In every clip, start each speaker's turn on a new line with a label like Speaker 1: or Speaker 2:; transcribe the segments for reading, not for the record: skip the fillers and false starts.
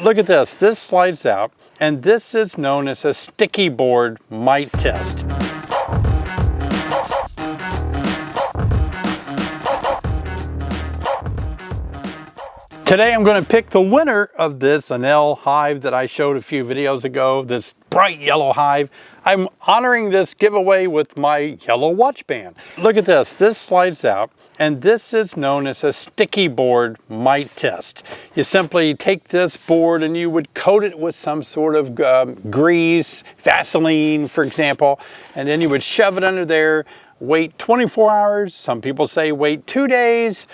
Speaker 1: Look at this. This slides out, and this is known as a sticky board mite test. Today I'm going to pick the winner of this Untitled hive that I showed a few videos ago, this bright yellow hive. I'm honoring this giveaway with my yellow watch band. Look at this. This slides out, and this is known as a sticky board mite test. You simply take this board and you would coat it with some sort of grease, Vaseline, for example, and then you would shove it under there, wait 24 hours. Some people say wait 2 days.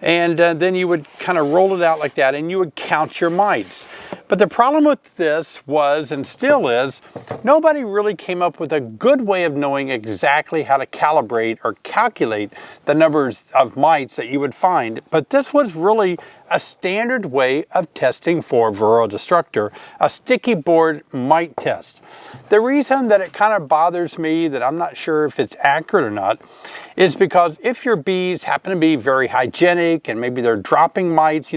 Speaker 1: And then you would kind of roll it out like that, and you would count your mites. But the problem with this was, and still is, nobody really came up with a good way of knowing exactly how to calibrate or calculate the numbers of mites that you would find. But this was really a standard way of testing for Varroa destructor, a sticky board mite test. The reason that it kind of bothers me, that I'm not sure if it's accurate or not, is because if your bees happen to be very hygienic and maybe they're dropping mites,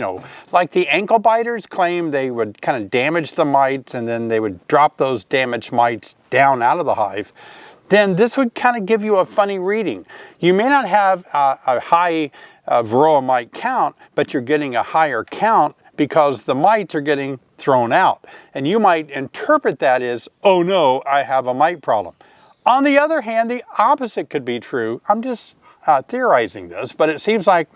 Speaker 1: like the ankle biters claim they would kind of damage the mites and then they would drop those damaged mites down out of the hive, then this would kind of give you a funny reading. You may not have a high Varroa mite count, but you're getting a higher count because the mites are getting thrown out. And you might interpret that as, oh no, I have a mite problem. On the other hand, the opposite could be true. I'm just theorizing this, but it seems like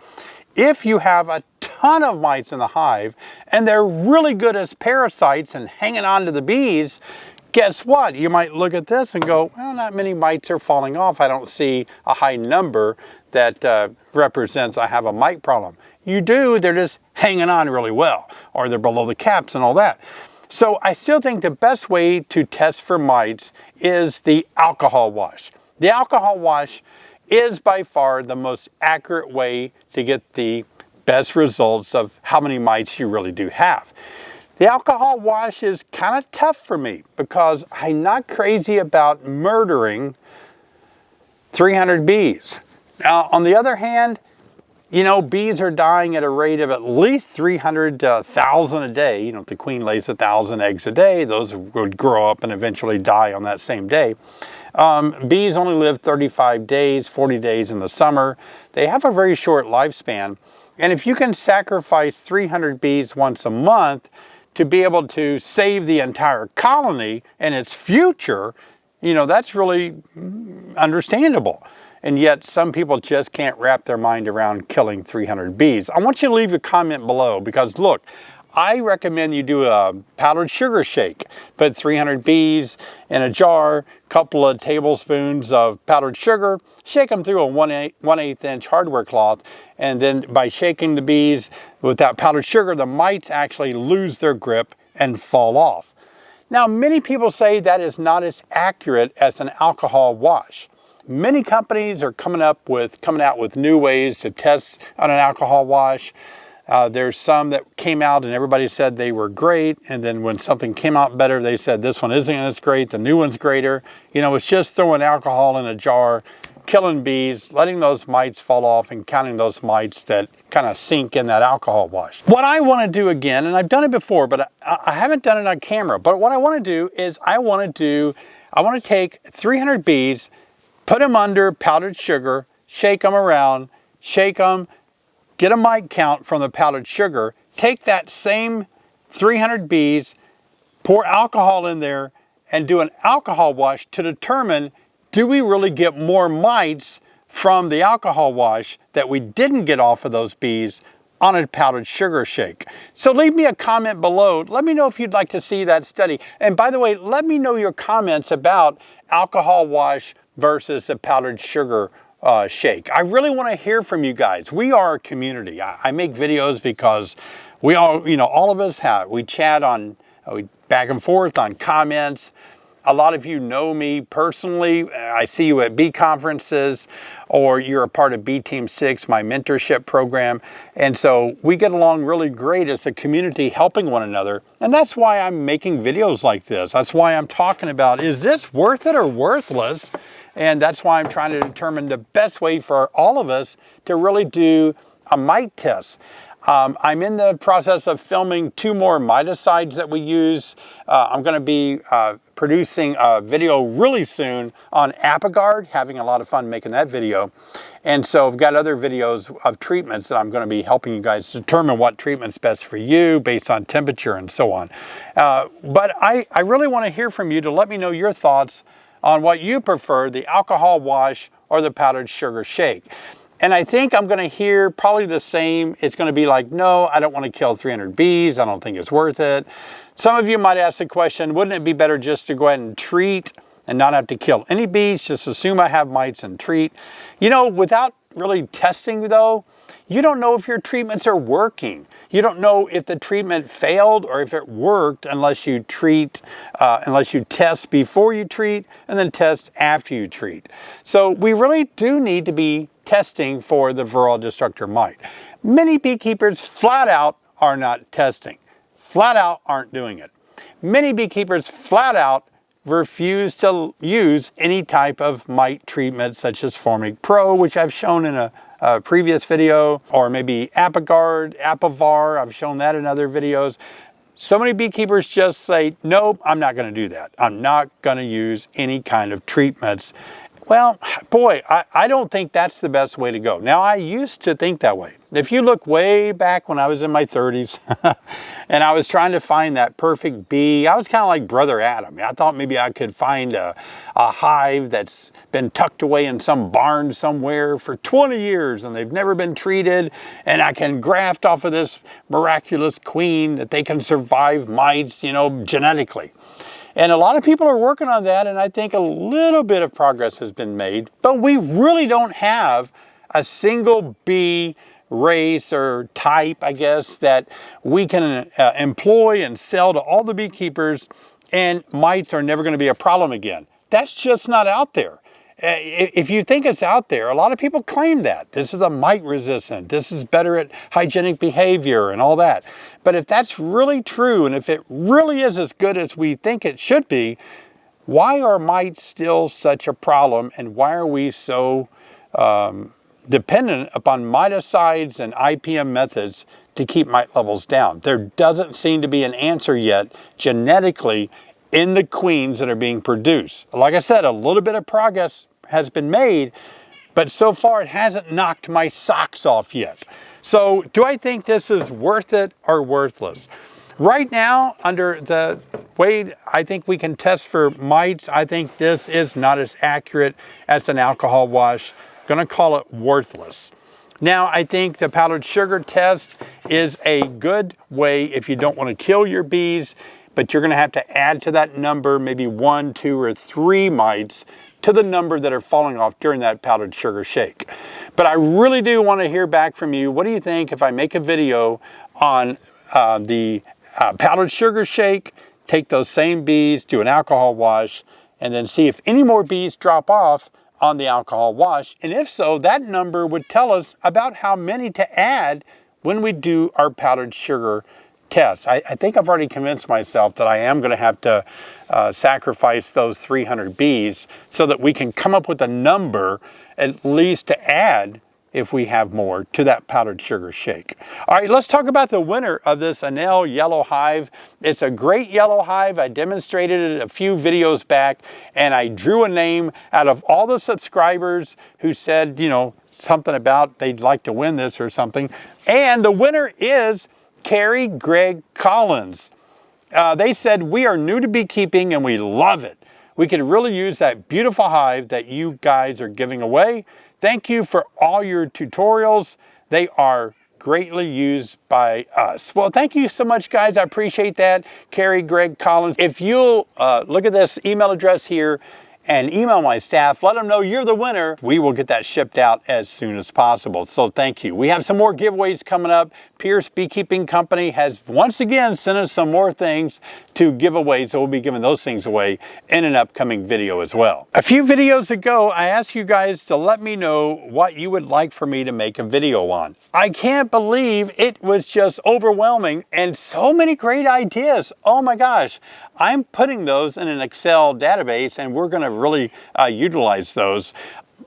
Speaker 1: if you have a ton of mites in the hive and they're really good as parasites and hanging on to the bees, guess what? You might look at this and go, well, not many mites are falling off. I don't see a high number that represents I have a mite problem. You do, they're just hanging on really well, or they're below the caps and all that. So I still think the best way to test for mites is the alcohol wash. The alcohol wash is by far the most accurate way to get the best results of how many mites you really do have. The alcohol wash is kind of tough for me because I'm not crazy about murdering 300 bees. Now, on the other hand, bees are dying at a rate of at least 300,000 a day. If the queen lays 1,000 eggs a day, those would grow up and eventually die on that same day. Bees only live 35 days, 40 days in the summer. They have a very short lifespan. And if you can sacrifice 300 bees once a month to be able to save the entire colony and its future, that's really understandable. And yet some people just can't wrap their mind around killing 300 bees. I want you to leave a comment below because look, I recommend you do a powdered sugar shake. Put 300 bees in a jar, couple of tablespoons of powdered sugar, shake them through a 1/8 inch hardware cloth, and then by shaking the bees with that powdered sugar, the mites actually lose their grip and fall off. Now, many people say that is not as accurate as an alcohol wash. Many companies are coming out with new ways to test on an alcohol wash. There's some that came out and everybody said they were great, and then when something came out better, they said this one isn't as great, the new one's greater. It's just throwing alcohol in a jar, killing bees, letting those mites fall off, and counting those mites that kind of sink in that alcohol wash. What I want to do again, and I've done it before, but I haven't done it on camera, but what I want to do is I want to take 300 bees, put them under powdered sugar, shake them around, shake them, get a mite count from the powdered sugar, take that same 300 bees, pour alcohol in there, and do an alcohol wash to determine, do we really get more mites from the alcohol wash that we didn't get off of those bees on a powdered sugar shake? So leave me a comment below. Let me know if you'd like to see that study. And by the way, let me know your comments about alcohol wash versus a powdered sugar shake. I really want to hear from you guys. We are a community. I make videos because we all, all of us we chat on, back and forth on comments. A lot of you know me personally. I see you at bee conferences, or you're a part of Bee Team 6, my mentorship program. And so we get along really great as a community, helping one another. And that's why I'm making videos like this. That's why I'm talking about, is this worth it or worthless? And that's why I'm trying to determine the best way for all of us to really do a mite test. I'm in the process of filming 2 more miticides that we use. I'm going to be producing a video really soon on Apigard, having a lot of fun making that video. And so I've got other videos of treatments that I'm going to be helping you guys determine what treatment's best for you based on temperature and so on. But I really want to hear from you to let me know your thoughts on what you prefer, the alcohol wash or the powdered sugar shake. And I think I'm going to hear probably the same. It's going to be like, no, I don't want to kill 300 bees. I don't think it's worth it. Some of you might ask the question, wouldn't it be better just to go ahead and treat and not have to kill any bees? Just assume I have mites and treat. You know, without really testing though, you don't know if your treatments are working. You don't know if the treatment failed or if it worked unless you treat, unless you test before you treat and then test after you treat. So we really do need to be testing for the varroa destructor mite. Many beekeepers flat out are not testing. Flat out aren't doing it. Many beekeepers flat out refuse to use any type of mite treatment such as Formic Pro, which I've shown in a previous video, or maybe Apigard, Apivar, I've shown that in other videos. So many beekeepers just say, nope, I'm not going to do that. I'm not going to use any kind of treatments. Well, boy, I don't think that's the best way to go. Now, I used to think that way. If you look way back when I was in my 30s and I was trying to find that perfect bee, I was kind of like Brother Adam. I thought maybe I could find a hive that's been tucked away in some barn somewhere for 20 years and they've never been treated, and I can graft off of this miraculous queen that they can survive mites, you know, genetically. And a lot of people are working on that, and I think a little bit of progress has been made, but we really don't have a single bee race or type, I guess, that we can employ and sell to all the beekeepers, and mites are never going to be a problem again. That's just not out there. If you think it's out there, a lot of people claim that. This is a mite resistant, this is better at hygienic behavior and all that. But if that's really true, and if it really is as good as we think it should be, why are mites still such a problem, and why are we so dependent upon miticides and IPM methods to keep mite levels down? There doesn't seem to be an answer yet genetically in the queens that are being produced. Like I said, a little bit of progress has been made, but so far it hasn't knocked my socks off yet. So do I think this is worth it or worthless? Right now, under the way I think we can test for mites, I think this is not as accurate as an alcohol wash. I'm gonna call it worthless. Now, I think the powdered sugar test is a good way if you don't want to kill your bees, but you're going to have to add to that number maybe 1, 2, or 3 mites to the number that are falling off during that powdered sugar shake. But I really do want to hear back from you. What do you think if I make a video on the powdered sugar shake, take those same bees, do an alcohol wash, and then see if any more bees drop off on the alcohol wash? And if so, that number would tell us about how many to add when we do our powdered sugar test. I think I've already convinced myself that I am going to have to sacrifice those 300 bees so that we can come up with a number at least to add if we have more to that powdered sugar shake. All right, let's talk about the winner of this Anel yellow hive. It's a great yellow hive. I demonstrated it a few videos back, and I drew a name out of all the subscribers who said, you know, something about they'd like to win this or something. And the winner is Carrie Greg Collins. They said, we are new to beekeeping and we love it. We could really use that beautiful hive that you guys are giving away. Thank you for all your tutorials. They are greatly used by us. Well, thank you so much, guys. I appreciate that. Carrie Greg Collins. If you'll look at this email address here and email my staff, let them know you're the winner. We will get that shipped out as soon as possible. So thank you. We have some more giveaways coming up. Pierce Beekeeping Company has once again sent us some more things to give away, so we'll be giving those things away in an upcoming video as well. A few videos ago, I asked you guys to let me know what you would like for me to make a video on. I can't believe it was just overwhelming and so many great ideas. Oh my gosh. I'm putting those in an Excel database and we're going to really utilize those.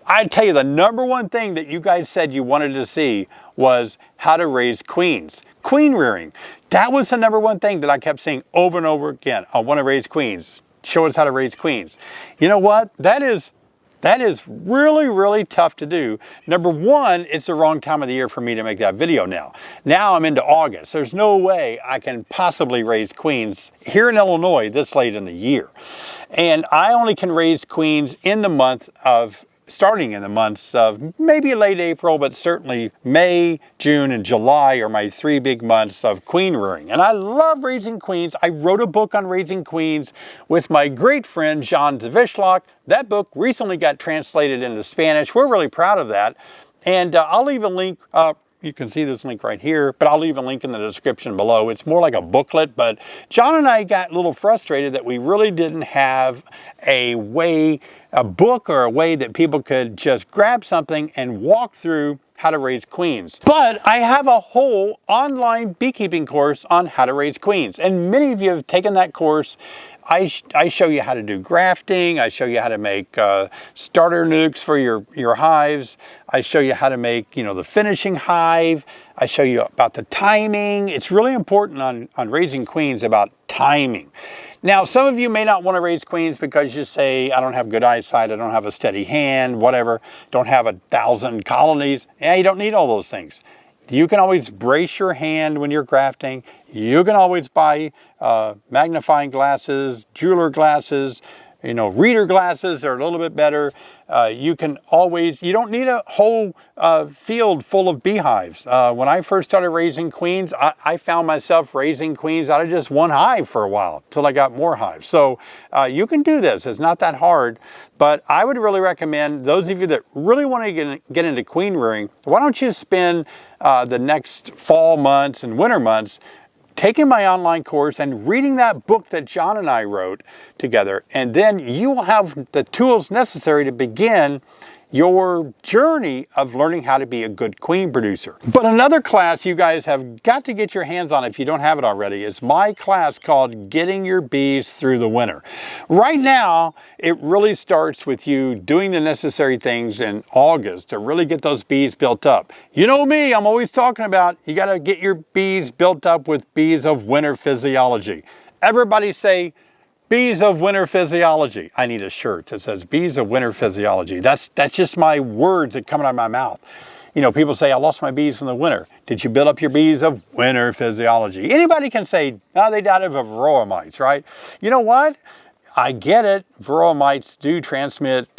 Speaker 1: I tell you, the number one thing that you guys said you wanted to see was how to raise queens. Queen rearing. That was the number one thing that I kept saying over and over again. I want to raise queens. Show us how to raise queens. You know what? That is really, really tough to do. Number one, it's the wrong time of the year for me to make that video now. Now I'm into August. There's no way I can possibly raise queens here in Illinois this late in the year. And I only can raise queens in the month of, starting in the months of maybe late April, but certainly May, June, and July are my 3 big months of queen rearing. And I love raising queens. I wrote a book on raising queens with my great friend, John Zavishlock. That book recently got translated into Spanish. We're really proud of that. And I'll leave a link. You can see this link right here, but I'll leave a link in the description below. It's more like a booklet, but John and I got a little frustrated that we really didn't have a book or a way that people could just grab something and walk through how to raise queens. But I have a whole online beekeeping course on how to raise queens, and many of you have taken that course. I show you how to do grafting. I show you how to make starter nukes for your hives. I show you how to make, the finishing hive. I show you about the timing. It's really important on raising queens about timing. Now, some of you may not want to raise queens because you say, I don't have good eyesight, I don't have a steady hand, whatever, don't have 1,000 colonies. Yeah, you don't need all those things. You can always brace your hand when you're grafting. You can always buy magnifying glasses, jeweler glasses, reader glasses are a little bit better. You don't need a whole field full of beehives. When I first started raising queens, I found myself raising queens out of just one hive for a while till I got more hives. So you can do this. It's not that hard. But I would really recommend those of you that really want to get into queen rearing, why don't you spend the next fall months and winter months taking my online course and reading that book that John and I wrote together, and then you will have the tools necessary to begin your journey of learning how to be a good queen producer. But another class you guys have got to get your hands on if you don't have it already is my class called Getting Your Bees Through the Winter. Right now, it really starts with you doing the necessary things in August to really get those bees built up. You know me, I'm always talking about you got to get your bees built up with bees of winter physiology. Everybody say, Bees of Winter Physiology. I need a shirt that says Bees of Winter Physiology. That's just my words that come out of my mouth. People say, I lost my bees in the winter. Did you build up your bees of winter physiology? Anybody can say, oh, they died of varroa mites, right? You know what? I get it. Varroa mites do transmit,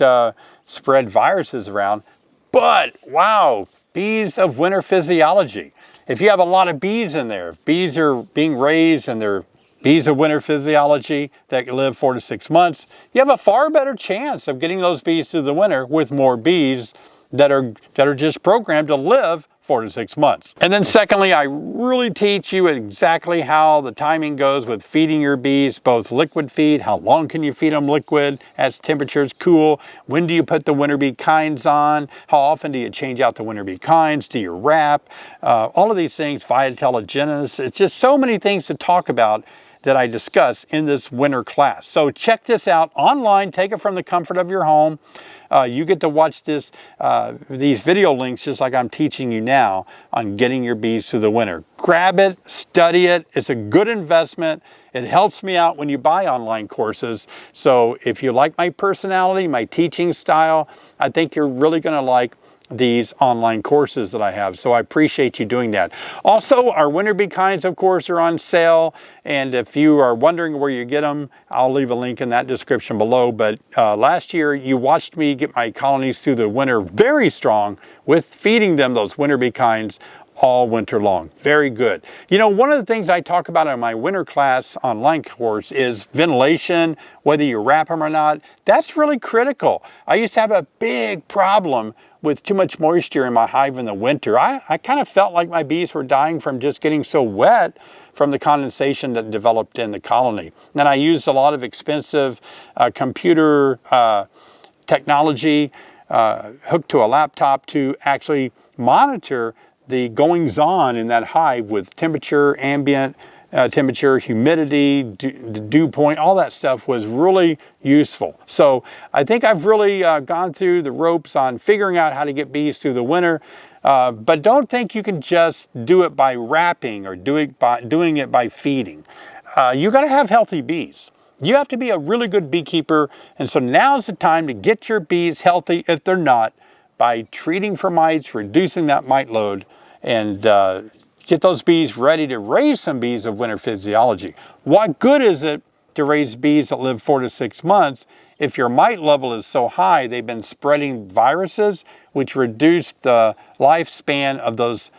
Speaker 1: spread viruses around. But, wow, bees of winter physiology. If you have a lot of bees in there, bees are being raised and they're bees of winter physiology that live 4 to 6 months, you have a far better chance of getting those bees through the winter with more bees that are just programmed to live 4 to 6 months. And then secondly, I really teach you exactly how the timing goes with feeding your bees, both liquid feed, how long can you feed them liquid as temperatures cool, when do you put the winter bee kinds on, how often do you change out the winter bee kinds, do you wrap, all of these things, vitellogenesis. It's just so many things to talk about that I discuss in this winter class. So check this out online, take it from the comfort of your home. You get to watch these video links just like I'm teaching you now on getting your bees through the winter. Grab it, study it. It's a good investment. It helps me out when you buy online courses. So if you like my personality, my teaching style, I think you're really going to like these online courses that I have. So I appreciate you doing that. Also, our winter bee kinds, of course, are on sale. And if you are wondering where you get them, I'll leave a link in that description below. But last year, you watched me get my colonies through the winter very strong with feeding them those winter bee kinds all winter long. Very good. One of the things I talk about in my winter class online course is ventilation, whether you wrap them or not. That's really critical. I used to have a big problem with too much moisture in my hive in the winter. I kind of felt like my bees were dying from just getting so wet from the condensation that developed in the colony. And I used a lot of expensive computer technology hooked to a laptop to actually monitor the goings on in that hive with temperature, ambient, temperature, humidity, dew point, all that stuff was really useful. So I think I've really gone through the ropes on figuring out how to get bees through the winter. But don't think you can just do it by wrapping or doing it by feeding. You got to have healthy bees. You have to be a really good beekeeper, and so now's the time to get your bees healthy if they're not, by treating for mites, reducing that mite load, and get those bees ready to raise some bees of winter physiology. What good is it to raise bees that live 4 to 6 months if your mite level is so high they've been spreading viruses which reduce the lifespan of those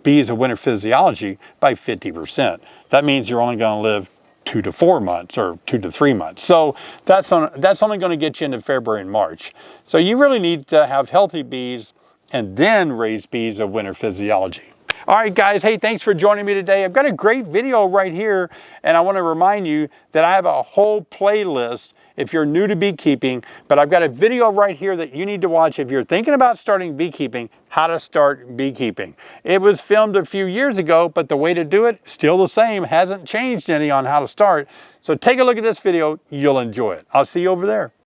Speaker 1: bees of winter physiology by 50%. That means you're only going to live 2 to 4 months or 2 to 3 months. So that's only going to get you into February and March. So you really need to have healthy bees and then raise bees of winter physiology. All right, guys, hey, thanks for joining me today. I've got a great video right here, and I want to remind you that I have a whole playlist if you're new to beekeeping, but I've got a video right here that you need to watch if you're thinking about starting beekeeping, how to start beekeeping. It was filmed a few years ago, but the way to do it, still the same, hasn't changed any on how to start. So take a look at this video, you'll enjoy it. I'll see you over there.